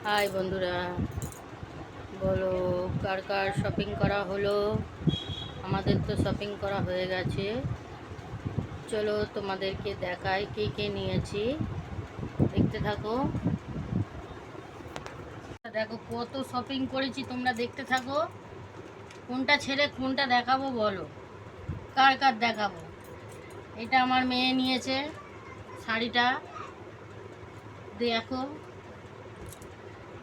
High বন্ধুরা, বলো কার কার shopping করা হলো? আমাদের তো শপিং করা হয়ে গেছে। চলো তোমাদেরকে দেখাই কে কে নিয়েছি, দেখতে থাকো। দেখো কত শপিং করেছি, তোমরা দেখতে থাকো। কোনটা ছেড়ে কোনটা দেখাবো বলো, কার কার দেখাবো? এটা আমার মেয়ে নিয়েছে শাড়িটা, দেখো।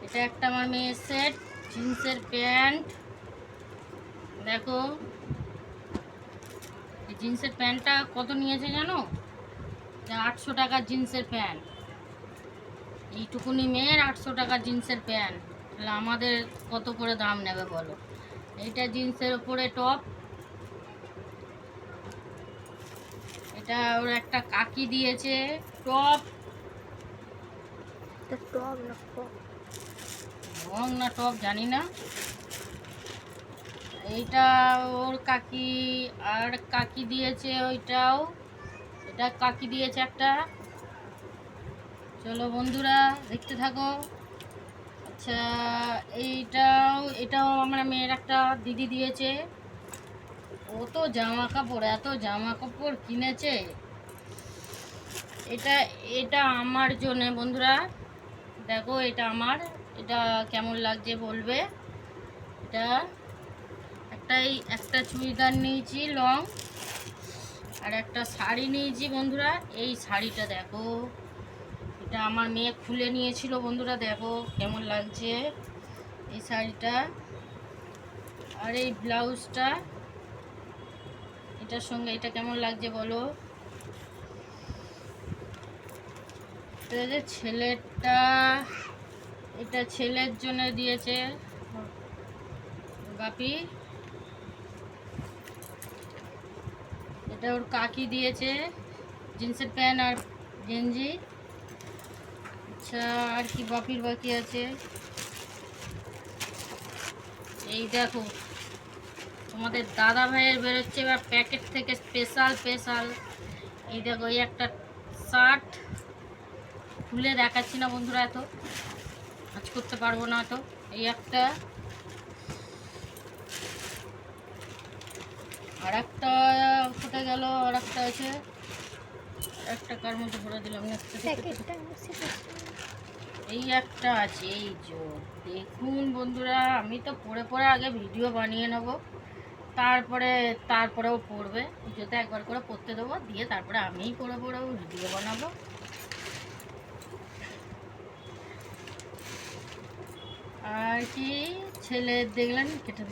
এটা একটা আমার মেয়ের সেট, জিন্সের প্যান্ট, দেখো। এই জিন্সের প্যান্টটা কত নিয়েছে জানো? 800 টাকার জিন্সের প্যান্ট। এইটুকুনি মেয়ের 800 টাকার জিন্সের প্যান্ট, তাহলে আমাদের কত করে দাম নেবে বলো? এইটা জিন্সের ওপরে টপ। এটা ওর একটা কাকি দিয়েছে টপ। রং না টপ জানি না। এইটা ওর কাকি, আর কাকি দিয়েছে ওইটাও। এটা কাকি দিয়েছে একটা। চলো বন্ধুরা দেখতে থাকো। আচ্ছা, এটাও আমরা মেয়ের একটা দিদি দিয়েছে। ও তো জামা কাপড়, এত জামা কাপড় কিনেছে। এটা এটা আমার জন্য বন্ধুরা, দেখো এটা আমার। এটা কেমন লাগছে বলবে। এটা একটা চুড়িদার নিয়েছি লং, আর একটা শাড়ি নিয়েছি বন্ধুরা। এই শাড়িটা দেখো, এটা আমার মেয়ে খুলে নিয়েছিল বন্ধুরা, দেখো কেমন লাগছে এই শাড়িটা। আর এই ব্লাউজটা, এটার সঙ্গে এটা কেমন লাগছে বলো। এটা যে ছেলেটা, এটা ছেলের জন্য দিয়েছে বাপি। এটা ওর কাকি দিয়েছে জিন্সের প্যান্ট আর গেঞ্জি। আচ্ছা, আর কি বাপির বাকি আছে? এই দেখো তোমাদের দাদা ভাইয়ের বেরোচ্ছে এবার প্যাকেট থেকে স্পেশাল। এই দেখো, এই একটা শার্ট, খুলে দেখাচ্ছি না বন্ধুরা, এত কাজ করতে পারবো না। তো এই একটা, আর একটা কোথায় গেল? আর একটা আছে, একটা কার মধ্যে ভরে দিলাম না। এই একটা আছে, এই যে দেখুন বন্ধুরা, আমি তো পরে পরে আগে ভিডিও বানিয়ে নেব, তারপরেও পড়বে। পুজোতে একবার করে পড়তে দেবো, দিয়ে তারপরে আমিই পড়ে ভিডিও বানাবো। আর কি ছেলে দেখলেন, কেটে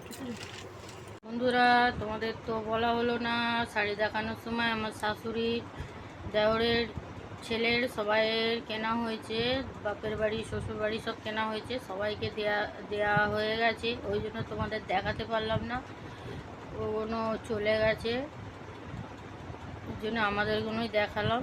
বন্ধুরা, তোমাদের তো বলা হলো না। শাড়ি দেখানোর সময় আমার শাশুড়ি, দেওরের, ছেলের সবাইয়ের কেনা হয়েছে। বাপের বাড়ি শ্বশুর বাড়ি সব কেনা হয়েছে, সবাইকে দেয়া হয়ে গেছে। ওই জন্য তোমাদের দেখাতে পারলাম না, ওগুলো চলে গেছে, ওই জন্য আমাদেরগুলোই দেখালাম।